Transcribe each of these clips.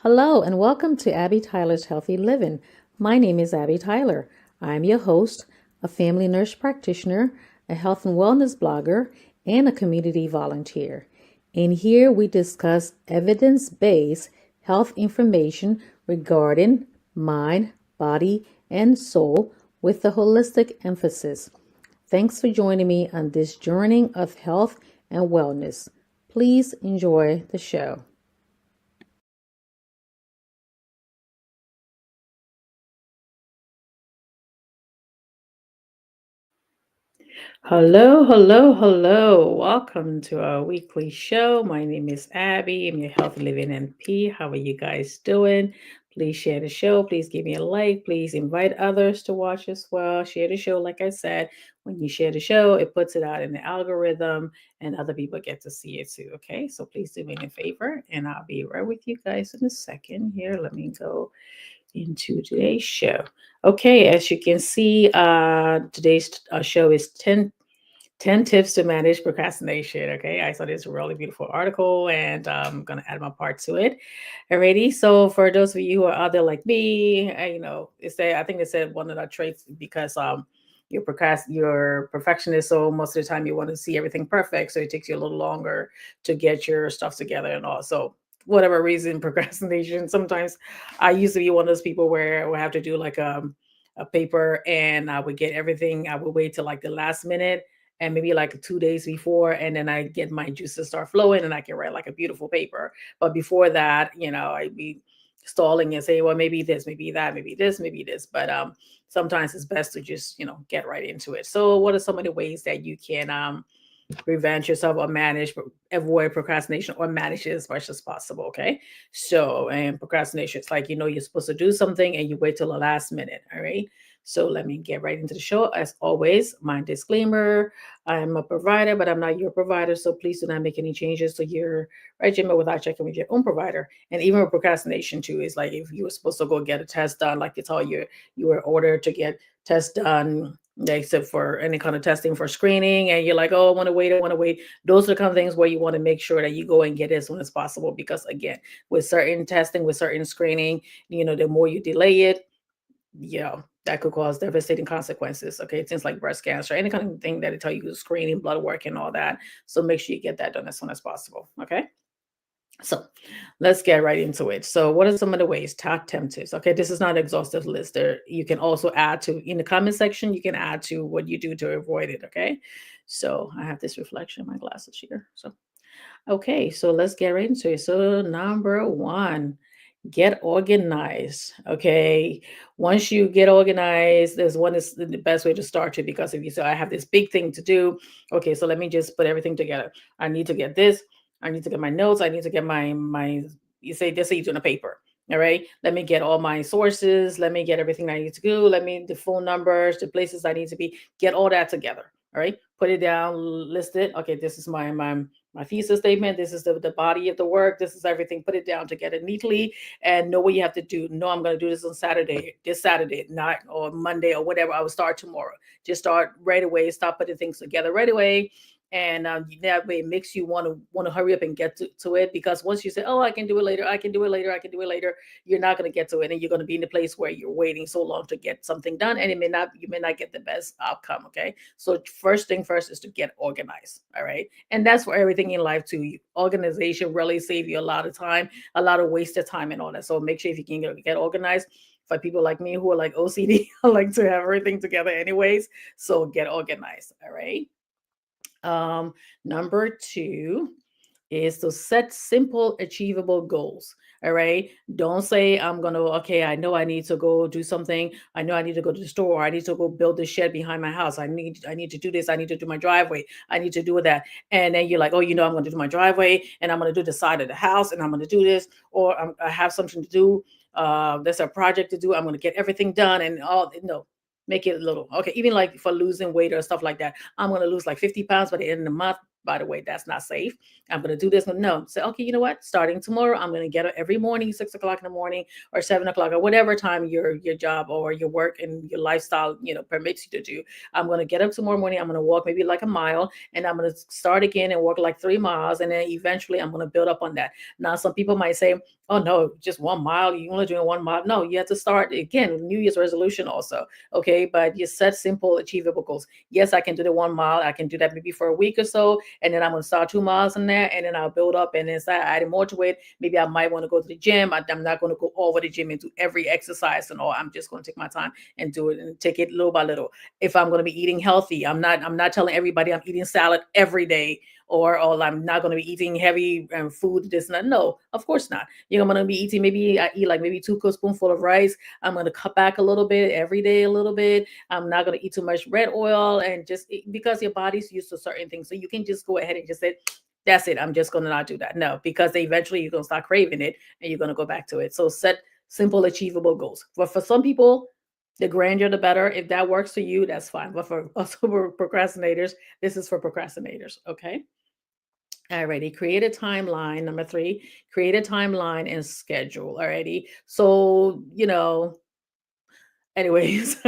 Hello, and welcome to Abby Tyler's Healthy Living. My name is Abby Tyler. I'm your host, a family nurse practitioner, a health and wellness blogger, and a community volunteer. In here, we discuss evidence based health information regarding mind, body, and soul with a holistic emphasis. Thanks for joining me on this journey of health and wellness. Please enjoy the show. Hello, hello, hello. Welcome to our weekly show. My name is Abby. I'm your Healthy Living MP. How are you guys doing? Please share the show. Please give me a like. Please invite others to watch as well. Share the show. Like I said, when you share the show, it puts it out in the algorithm and other people get to see it too. Okay, so please do me a favor and I'll be right with you guys in a second. Here, let me go into today's show. Okay, as you can see, today's show is 10 tips to manage procrastination. Okay, I saw this really beautiful article and I'm going to add my part to it. Alrighty, so for those of you who are out there like me, I think it said one of the traits because you're perfectionist, so most of the time you want to see everything perfect, so it takes you a little longer to get your stuff together and all. So whatever reason, procrastination. Sometimes I used to be one of those people where I would have to do like a paper and I would get everything. I would wait till like the last minute and maybe like 2 days before, and then I get my juices start flowing and I can write like a beautiful paper. But before that, I'd be stalling and say, well, maybe this, maybe that, maybe this, maybe this. But sometimes it's best to just, get right into it. So what are some of the ways that you can prevent yourself or avoid procrastination or manage it as much as possible? Okay, so, and procrastination, it's like you're supposed to do something and you wait till the last minute. All right, so let me get right into the show. As always, my disclaimer: I'm a provider, but I'm not your provider, so please do not make any changes to your regimen without checking with your own provider. And even with procrastination too, is like if you were supposed to go get a test done, like it's all you were ordered to get tests done, except for any kind of testing for screening, and you're like, oh, I want to wait. Those are the kind of things where you want to make sure that you go and get it as soon as possible, because again, with certain testing, with certain screening, the more you delay it, that could cause devastating consequences. Okay, things like breast cancer, any kind of thing that it tell you screening, blood work, and all that. So make sure you get that done as soon as possible. Okay. So let's get right into it. So, what are some of the ways? Top 10 tips. Okay, this is not an exhaustive list. There, you can also add to in the comment section. You can add to what you do to avoid it. Okay, so I have this reflection in my glasses here. So, okay, so let's get right into it. So, number one, get organized. Okay, once you get organized, there's one is the best way to start it, because if you say I have this big thing to do, okay, so let me just put everything together. I need to get this, I need to get my notes, I need to get my you say this, you do on a paper. All right, let me get all my sources, let me get everything I need to do, let me the phone numbers, the places I need to be, get all that together. All right, put it down, list it. Okay, this is my thesis statement, this is the body of the work, this is everything. Put it down together neatly and know what you have to do. No, I'm going to do this on this Saturday, not or Monday or whatever. I will start tomorrow. Just start right away. Stop putting things together right away. And that way it makes you want to hurry up and get to it, because once you say, oh, I can do it later, I can do it later, I can do it later, you're not going to get to it, and you're going to be in a place where you're waiting so long to get something done, and you may not get the best outcome. Okay, so first thing first is to get organized. All right, and that's for everything in life too. Organization really save you a lot of time, a lot of wasted time and all that. So make sure if you can get organized. For people like me who are like OCD, I like to have everything together anyways. So get organized. All right. Um, Number two is to set simple, achievable goals. All right. Don't say, okay, I know I need to go do something. I know I need to go to the store. I need to go build the shed behind my house. I need to do this. I need to do my driveway. I need to do that. And then you're like, oh, I'm going to do my driveway and I'm going to do the side of the house and I'm going to do this, or I have something to do. There's a project to do. I'm going to get everything done and all. No, make it little. Okay. Even like for losing weight or stuff like that. I'm going to lose like 50 pounds by the end of the month. by the way, that's not safe. I'm going to do this. No, say, okay, you know what? Starting tomorrow, I'm going to get up every morning, 6 o'clock in the morning or 7 o'clock or whatever time your job or your work and your lifestyle, permits you to do. I'm going to get up tomorrow morning. I'm going to walk maybe like a mile, and I'm going to start again and walk like 3 miles. And then eventually I'm going to build up on that. Now, some people might say, oh no, just 1 mile. You only doing 1 mile. No, you have to start again, New Year's resolution also. Okay. But you set simple, achievable goals. Yes, I can do the 1 mile. I can do that maybe for a week or so. And then I'm going to start 2 miles in there, and then I'll build up and then start adding more to it. Maybe I might want to go to the gym. I'm not going to go over the gym and do every exercise and all. I'm just going to take my time and do it and take it little by little. If I'm going to be eating healthy, I'm not telling everybody I'm eating salad every day, or I'm not going to be eating heavy food. This not no, of course not. I'm going to be eating, maybe I eat like maybe two spoonful of rice. I'm going to cut back a little bit every day, a little bit. I'm not going to eat too much red oil, and just because your body's used to certain things, so you can just go ahead and just say, that's it, I'm just going to not do that. No, because eventually you're going to start craving it, and you're going to go back to it. So set simple, achievable goals. But for some people, the grander the better. If that works for you, that's fine. But for also for procrastinators, this is for procrastinators. Okay. Alrighty, create a timeline. Number three, create a timeline and schedule. Alrighty. So, anyways,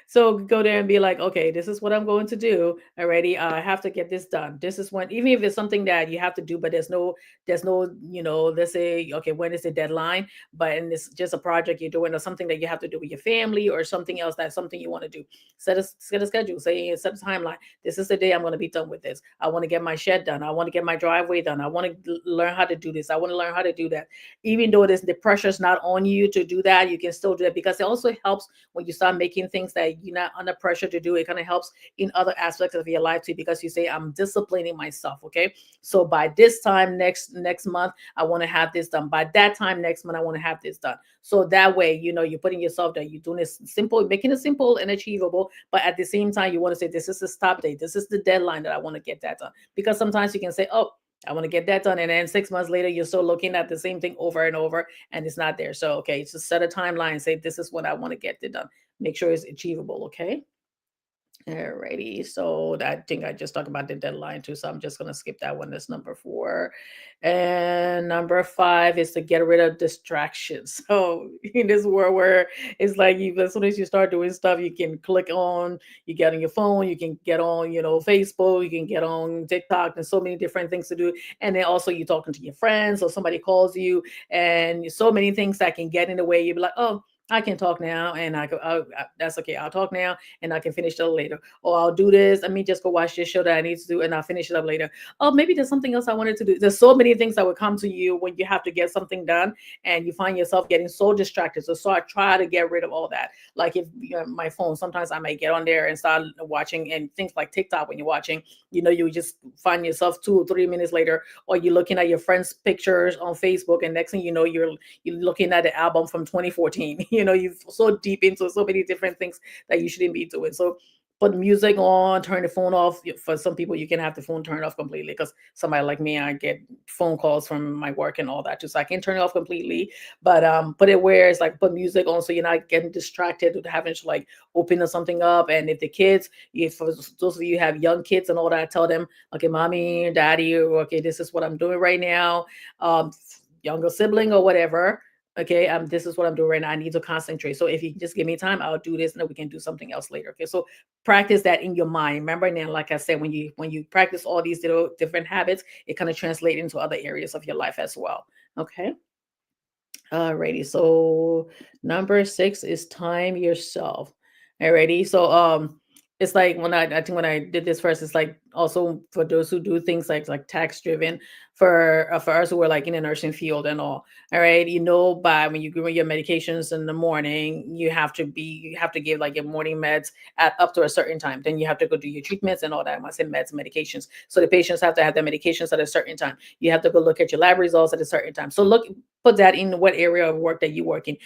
so go there and be like, okay, this is what I'm going to do already. I have to get this done. This is when, even if it's something that you have to do, but there's no, let's say, okay, when is the deadline? But and it's just a project you're doing, or something that you have to do with your family, or something else that's something you want to do. Set a schedule. Say, set a timeline. This is the day I'm going to be done with this. I want to get my shed done. I want to get my driveway done. I want to learn how to do this. I want to learn how to do that. Even though the pressure's not on you to do that, you can still do it, because it also helps when you start making things that you're not under pressure to do. It kind of helps in other aspects of your life too, because you say, I'm disciplining myself. Okay, so by this time next month, I want to have this done. By that time next month, I want to have this done. So that way, you're putting yourself there. You're doing this simple, making it simple and achievable, but at the same time, you want to say, this is the stop date, this is the deadline that I want to get that done. Because sometimes you can say, oh, I want to get that done. And then 6 months later, you're still looking at the same thing over and over, and it's not there. So, okay, just set a timeline. Say, this is what I want to get it done. Make sure it's achievable. Okay. Alrighty, so I think I just talked about the deadline too, so I'm just gonna skip that one. That's number four. And number five is to get rid of distractions. So in this world where it's like, as soon as you start doing stuff, you can click on, you get on your phone, you can get on, Facebook, you can get on TikTok, and so many different things to do. And then also you're talking to your friends, or somebody calls you, and so many things that can get in the way. You'll be like, oh, I can talk now, and that's okay. I'll talk now, and I can finish it later. Or I'll do this. Let me just go watch this show that I need to do, and I'll finish it up later. Oh, maybe there's something else I wanted to do. There's so many things that will come to you when you have to get something done, and you find yourself getting so distracted. So I try to get rid of all that. Like, if my phone, sometimes I might get on there and start watching, and things like TikTok, when you're watching, you just find yourself 2 or 3 minutes later, or you're looking at your friends' pictures on Facebook, and next thing you know, you're looking at the album from 2014. You're so deep into so many different things that you shouldn't be doing. So put music on, turn the phone off. For some people, you can have the phone turned off completely, because somebody like me, I get phone calls from my work and all that too. So I can turn it off completely, but put it where it's like, put music on, so you're not getting distracted with having to like open something up. And if the kids, if for those of you who have young kids and all that, tell them, okay, mommy, daddy, okay, this is what I'm doing right now. Younger sibling or whatever. Okay, this is what I'm doing right now. I need to concentrate. So if you just give me time, I'll do this, and then we can do something else later. Okay, so practice that in your mind. Remember, now, like I said, when you practice all these little different habits, it kind of translates into other areas of your life as well. Okay. Alrighty, so number six is time yourself. Alrighty, so it's like, I think when I did this first, it's like also for those who do things like tax driven, for us who are like in the nursing field and all. All right, by when you give your medications in the morning, you have to give like your morning meds at up to a certain time. Then you have to go do your treatments and all that. I said meds, medications. So the patients have to have their medications at a certain time. You have to go look at your lab results at a certain time. So put that in what area of work that you work in.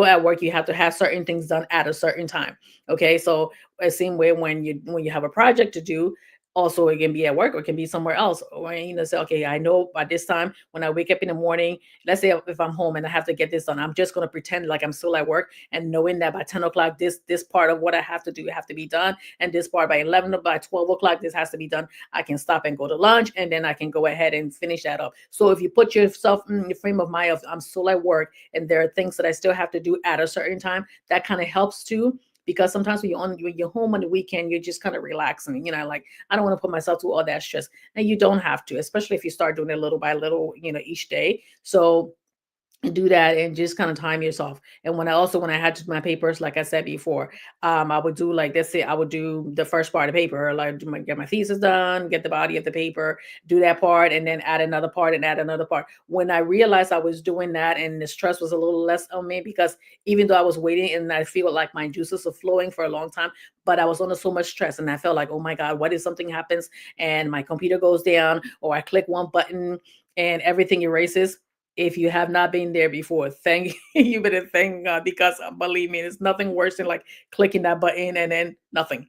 At work you have to have certain things done at a certain time. Okay, so the same way when you have a project to do, Also, it can be at work or it can be somewhere else. Or, say, okay, I know by this time when I wake up in the morning, let's say if I'm home and I have to get this done, I'm just going to pretend like I'm still at work, and knowing that by 10 o'clock, this part of what I have to do have to be done. And this part by 11 or by 12 o'clock, this has to be done. I can stop and go to lunch, and then I can go ahead and finish that up. So if you put yourself in the frame of mind of I'm still at work and there are things that I still have to do at a certain time, that kind of helps too. Because sometimes when you're home on the weekend, you're just kind of relaxing, like I don't want to put myself through all that stress. And you don't have to, especially if you start doing it little by little, each day. So do that and just kind of time yourself. And when I had to do my papers, like I said before, I would do, like, let's say I would do the first part of the paper, like get my thesis done, get the body of the paper, do that part, and then add another part and add another part. When I realized I was doing that and the stress was a little less on me, because even though I was waiting and I feel like my juices are flowing for a long time, but I was under so much stress and I felt like, oh my God, what if something happens and my computer goes down, or I click one button and everything erases? If you have not been there before, thank you better thank God, because believe me, there's nothing worse than like clicking that button and then nothing.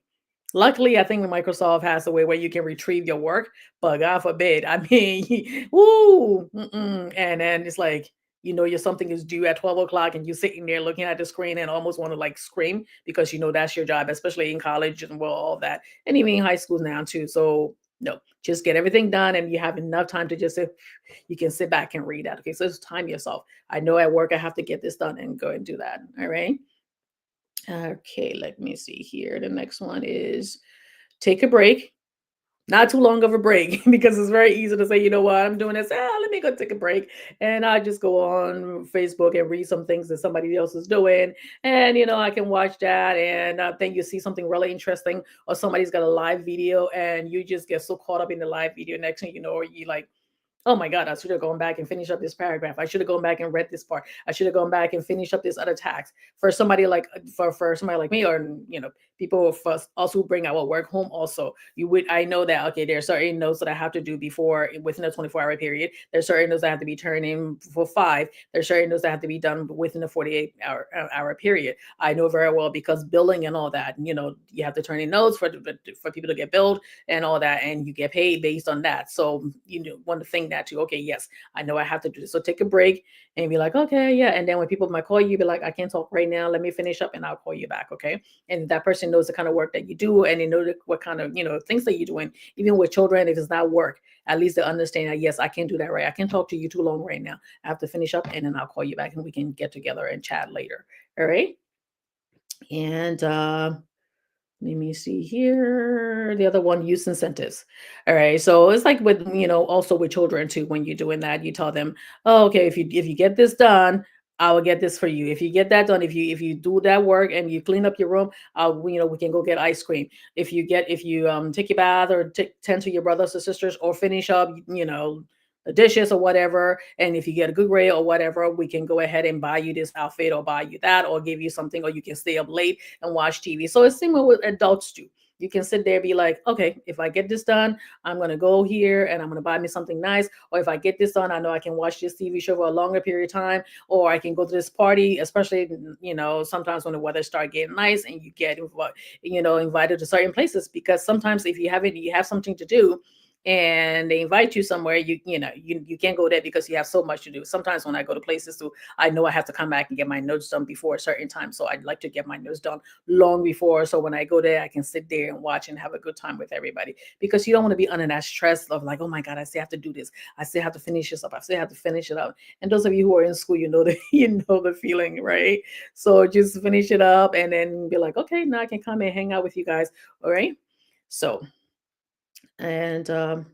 Luckily, I think Microsoft has a way where you can retrieve your work, but God forbid, I mean, woo, and then it's like, your something is due at 12 o'clock and you're sitting there looking at the screen and almost want to like scream, because that's your job, especially in college and, well, all that, and even in high school now too. So no, just get everything done and you have enough time to just you can sit back and read that. Okay, so just time yourself. I know at work I have to get this done, and go and do that. All right. Okay, let me see here. The next one is take a break. Not too long of a break, because it's very easy to say, you know what, I'm doing this. Let me go take a break. And I just go on Facebook and read some things that somebody else is doing. And, I can watch that. And then you see something really interesting, or somebody's got a live video, and you just get so caught up in the live video. Next thing you know, you like, oh my God, I should have gone back and finished up this paragraph. I should have gone back and read this part. I should have gone back and finished up this other task. For somebody like for somebody like me, or people of us also who bring our work home also. I know that, okay, there are certain notes that I have to do before within a 24-hour period. There's certain notes that have to be turned in for 5. There's certain notes that have to be done within a 48 hour period. I know very well, because billing and all that, you have to turn in notes for people to get billed and all that, and you get paid based on that. So want to think that too. Okay, yes, I know I have to do this. So take a break and be like, okay, yeah. And then when people might call you, be like, I can't talk right now. Let me finish up and I'll call you back. Okay. And that person knows the kind of work that you do, and they know what kind of things that you're doing. Even with children, if it's not work, at least they understand that, yes, I can't do that, right? I can't talk to you too long right now. I have to finish up, and then I'll call you back and we can get together and chat later. All right. And let me see here. The other one, use incentives. All right. So it's like with, also with children too, when you're doing that, you tell them, oh, okay, if you get this done, I will get this for you. If you get that done, if you do that work and you clean up your room, we can go get ice cream. If you take your bath, or tend to your brothers or sisters, or finish up, the dishes or whatever, and if you get a good grade or whatever, we can go ahead and buy you this outfit, or buy you that, or give you something, or you can stay up late and watch TV. So it's similar with adults too. You can sit there and be like, okay, if I get this done, I'm going to go here and I'm going to buy me something nice. Or if I get this done, I know I can watch this TV show for a longer period of time. Or I can go to this party, especially, sometimes when the weather start getting nice and you get, invited to certain places. Because sometimes if you have something to do, and they invite you somewhere, you can't go there because you have so much to do. Sometimes when I go to places too, I know I have to come back and get my notes done before a certain time. So I'd like to get my notes done long before. So when I go there, I can sit there and watch and have a good time with everybody. Because you don't want to be under that stress of like, oh my God, I still have to do this. I still have to finish this up. I still have to finish it up. And those of you who are in school, you know the feeling, right? So just finish it up and then be like, okay, now I can come and hang out with you guys. All right. So, and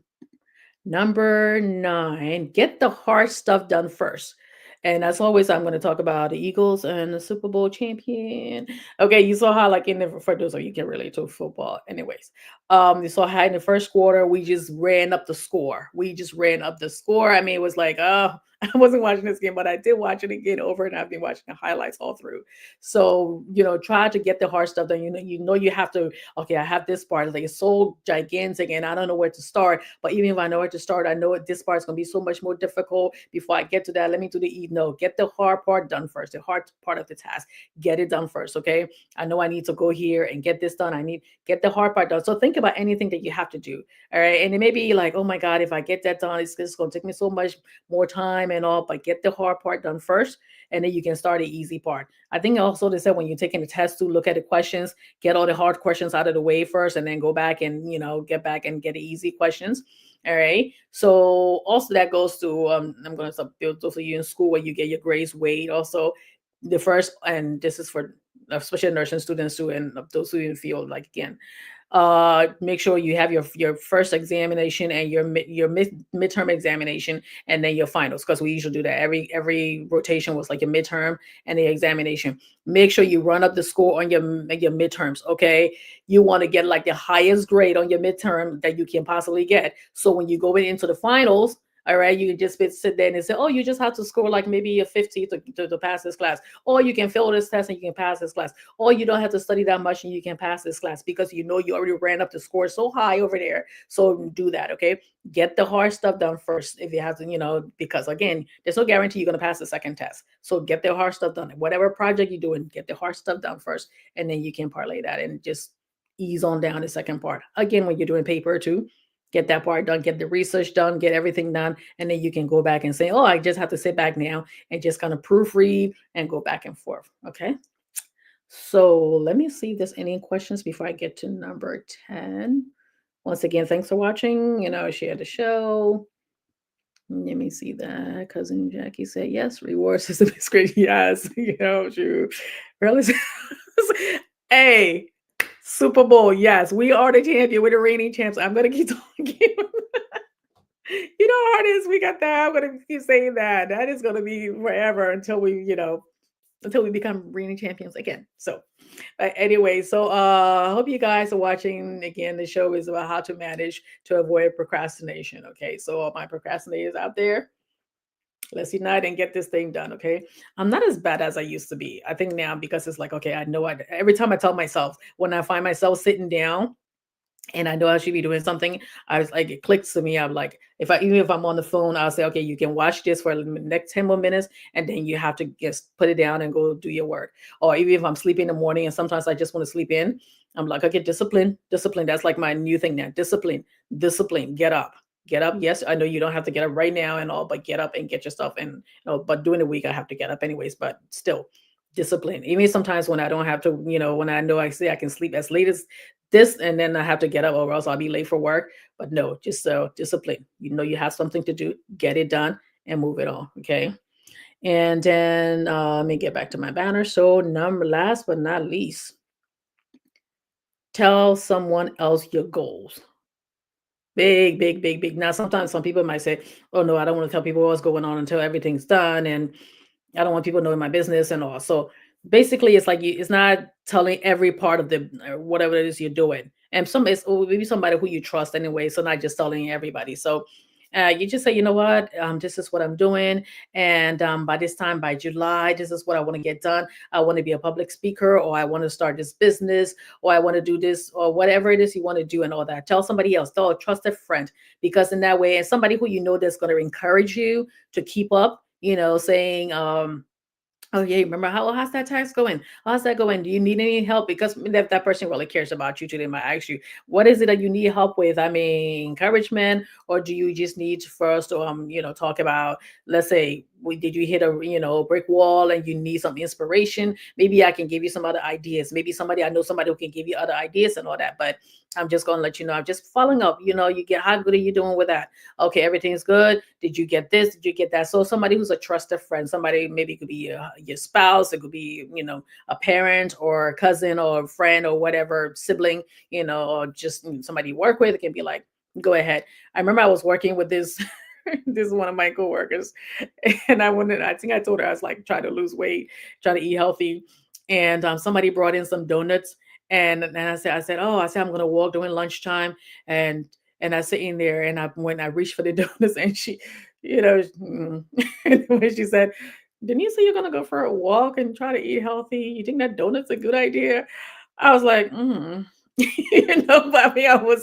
number 9, get the hard stuff done first. And as always, I'm going to talk about the Eagles and the Super Bowl champion. Okay, you saw how, like, for those of you can relate to football, anyways. You saw how in the first quarter we just ran up the score. We just ran up the score. I mean, it was like, oh, I wasn't watching this again, but I did watch it again over, and I've been watching the highlights all through. So, try to get the hard stuff done. You have to, okay, I have this part. Like, it's so gigantic and I don't know where to start. But even if I know where to start, I know this part is going to be so much more difficult before I get to that. Let me do the eat. No, get the hard part done first, the hard part of the task. Get it done first. Okay. I know I need to go here and get this done. I need get the hard part done. So think about anything that you have to do. All right. And it may be like, oh my God, if I get that done, it's going to take me so much more time and all, but get the hard part done first. And then you can start the easy part. I think also they said when you're taking the test to look at the questions, get all the hard questions out of the way first, and then go back and get back and get the easy questions. All right. So also that goes to I'm going to those of you in school where you get your grades weighed. Also, the first, and this is for especially nursing students too, and those who in field, like again, make sure you have your first examination and midterm examination, and then your finals, because we usually do that every rotation was like a midterm and the examination. Make sure you run up the score on your midterms. Okay, you want to get like the highest grade on your midterm that you can possibly get, so when you go into the finals, all right, you can just sit there and say, oh, you just have to score like maybe a 50 to pass this class, or you can fail this test and you can pass this class, or you don't have to study that much and you can pass this class because you already ran up the score so high over there. So do that, okay? Get the hard stuff done first if you have to, because again, there's no guarantee you're going to pass the second test. So get the hard stuff done. Whatever project you're doing, get the hard stuff done first, and then you can parlay that and just ease on down the second part. Again, when you're doing paper too, get that part done, get the research done, get everything done, and then you can go back and say, oh, I just have to sit back now and just kind of proofread and go back and forth. Okay. So let me see if there's any questions before I get to number 10. Once again, thanks for watching. Share the show. Let me see that. Cousin Jackie said yes. Reward system is great. Yes. True. Really? Hey, Super Bowl. Yes, we are the champion. We're the reigning champs. I'm gonna keep talking. Artists, we got that. I'm gonna keep saying that. That is gonna be forever until we become reigning champions again. So, anyway, so I hope you guys are watching. Again, the show is about how to manage to avoid procrastination. Okay, so all my procrastinators out there, let's unite and get this thing done. Okay, I'm not as bad as I used to be. I think now, because it's like, okay, I know every time I tell myself, when I find myself sitting down and I know I should be doing something, I was like, it clicks to me. I'm like, even if I'm on the phone, I'll say, okay, you can watch this for the next 10 more minutes, and then you have to just put it down and go do your work. Or even if I'm sleeping in the morning and sometimes I just want to sleep in, I'm like, okay, discipline, discipline. That's like my new thing now. Discipline, discipline, get up. Get up. Yes, I know you don't have to get up right now and all, but get up and get yourself in. But during the week I have to get up anyways. But still, discipline. Even sometimes when I don't have to, when I know I say I can sleep as late as this, and then I have to get up or else I'll be late for work. But no, just discipline. You have something to do, get it done and move it on. Okay. And then let me get back to my banner. So number last but not least, tell someone else your goals. Big, big, big, big. Now, sometimes some people might say, oh no, I don't want to tell people what's going on until everything's done. And I don't want people knowing my business and all. So basically, it's like it's not telling every part of the whatever it is you're doing. And it's maybe somebody who you trust anyway. So not just telling everybody. So you just say, you know what, this is what I'm doing. And by this time, by July, this is what I want to get done. I want to be a public speaker, or I want to start this business, or I want to do this, or whatever it is you want to do, and all that. Tell somebody else, tell a trusted friend, because in that way, and somebody who that's going to encourage you to keep up, saying, oh yeah, remember how's that tax going? How's that going? Do you need any help? Because that person really cares about you too. They might ask you, what is it that you need help with? I mean, encouragement, or do you just need to first talk about, let's say, did you hit a brick wall and you need some inspiration? Maybe I can give you some other ideas. Maybe I know somebody who can give you other ideas and all that. But I'm just gonna let you know, I'm just following up. You get, how good are you doing with that? Okay, everything's good. Did you get this? Did you get that? So somebody who's a trusted friend, somebody, maybe it could be your spouse, it could be a parent or a cousin or a friend or whatever, sibling, or just somebody you work with. It can be like, go ahead. I remember I was working with this this is one of my coworkers, and I think I told her I was like trying to lose weight, trying to eat healthy, and somebody brought in some donuts, and I said I'm gonna walk during lunchtime, and I sit in there, and when I reached for the donuts, and And when she said, "Didn't you say you're gonna go for a walk and try to eat healthy? You think that donut's a good idea?" I was like, "Mm." But I mean,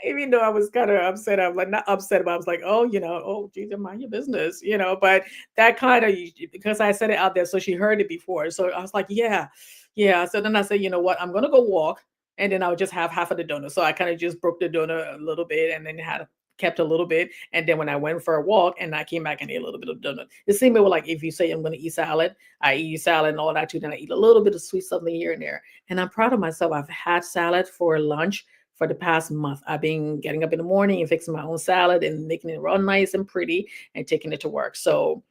even though I was kind of upset, I was like, not upset, but I was like, "Oh, oh, geez, mind your business." But that kind of, because I said it out there, so she heard it before. So I was like, "Yeah, yeah." So then I said, "You know what? I'm gonna go walk, and then I'll just have half of the donut." So I kind of just broke the donut a little bit, and then had kept a little bit. And then when I went for a walk, and I came back and ate a little bit of donut. The same way with, like, if you say I'm gonna eat salad, I eat salad and all that too. Then I eat a little bit of sweet something here and there. And I'm proud of myself. I've had salad for lunch for the past month. I've been getting up in the morning and fixing my own salad and making it real nice and pretty and taking it to work. So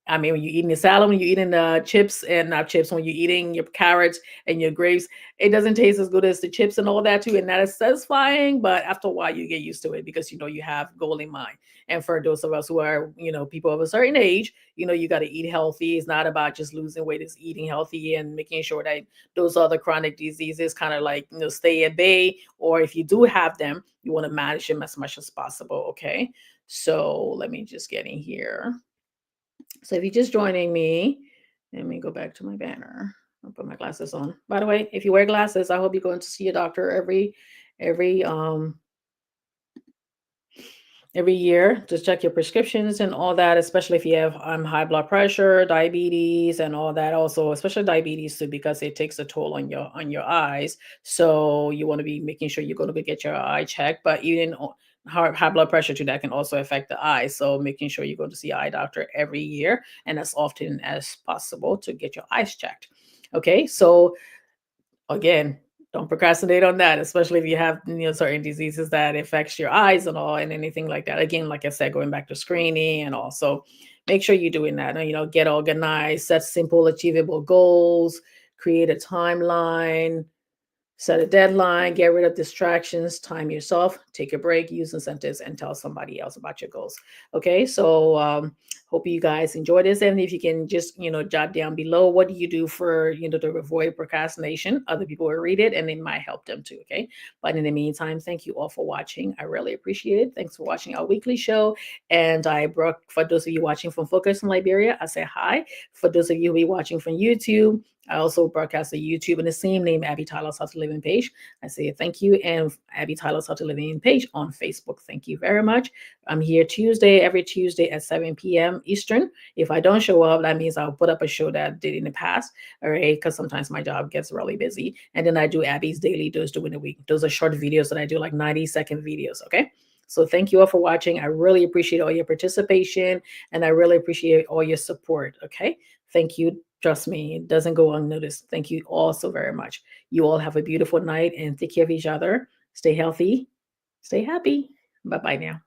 I mean, when you're eating the salad, when you're eating the chips and not chips, when you're eating your carrots and your grapes, it doesn't taste as good as the chips and all that too. And that is satisfying, but after a while you get used to it because you have goal in mind. And for those of us who are, people of a certain age, you got to eat healthy. It's not about just losing weight, it's eating healthy and making sure that those other chronic diseases kind of like, stay at bay. Or if you do have them, you want to manage them as much as possible. Okay. So let me just get in here. So if you're just joining me, let me go back to my banner. I'll put my glasses on. By the way, if you wear glasses, I hope you're going to see a doctor every every year to check your prescriptions and all that, especially if you have high blood pressure, diabetes, and all that. Also, especially diabetes too, because it takes a toll on your eyes. So you want to be making sure you're going to get your eye checked. But even high blood pressure too, that can also affect the eyes. So making sure you go to see eye doctor every year and as often as possible to get your eyes checked. Okay, so again, don't procrastinate on that, especially if you have certain diseases that affects your eyes and all and anything like that. Again, like I said, going back to screening and also make sure you're doing that. And, get organized, set simple, achievable goals, create a timeline, set a deadline, get rid of distractions, time yourself, take a break, use incentives, and tell somebody else about your goals. Okay, so hope you guys enjoy this. And if you can just, jot down below, what do you do for, to avoid procrastination? Other people will read it and it might help them too. Okay, but in the meantime, thank you all for watching. I really appreciate it. Thanks for watching our weekly show. And for those of you watching from Focus in Liberia, I say hi. For those of you who be watching from YouTube, I also broadcast a YouTube in the same name, Abby Tyler's How to Living page. I say thank you, and Abby Tyler's How to Living page on Facebook. Thank you very much. I'm here every Tuesday at 7 p.m. Eastern. If I don't show up, that means I'll put up a show that I did in the past, all right? Because sometimes my job gets really busy. And then I do Abby's Daily Dose during the week. Those are short videos that I do, like 90-second videos, okay? So thank you all for watching. I really appreciate all your participation, and I really appreciate all your support, okay? Thank you. Trust me, it doesn't go unnoticed. Thank you all so very much. You all have a beautiful night and take care of each other. Stay healthy, stay happy. Bye bye now.